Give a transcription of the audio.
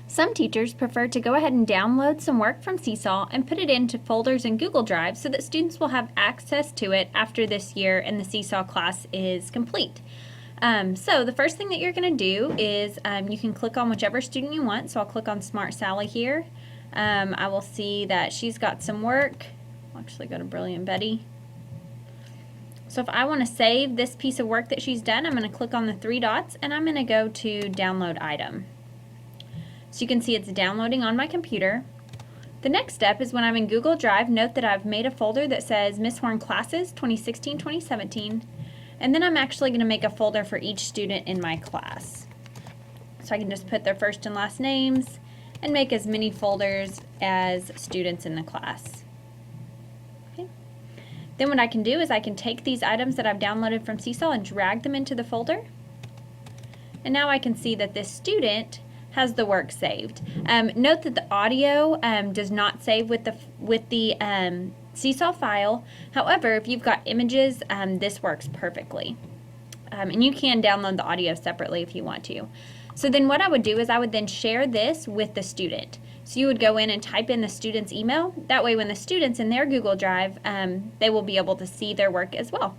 Some teachers prefer to go ahead and download some work from SeeSaw and put it into folders in Google Drive so that students will have access to it after this year and the SeeSaw class is complete. So the first thing that you're going to do is you can click on whichever student you want. So I'll click on Smart Sally here. I will see that she's got some work. I'll actually go to Brilliant Betty. So if I want to save this piece of work that she's done, I'm going to click on the three dots and I'm going to go to Download Item. So you can see it's downloading on my computer. The next step is when I'm in Google Drive, note that I've made a folder that says Miss Horn Classes 2016-2017, and then I'm actually going to make a folder for each student in my class. So I can just put their first and last names and make as many folders as students in the class. Okay. Then what I can do is I can take these items that I've downloaded from SeeSaw and drag them into the folder. And now I can see that this student has the work saved. Note that the audio does not save with the SeeSaw file. However, if you've got images, this works perfectly. And you can download the audio separately if you want to. So then what I would do is I would then share this with the student. So you would go in and type in the student's email. That way when the student's in their Google Drive, they will be able to see their work as well.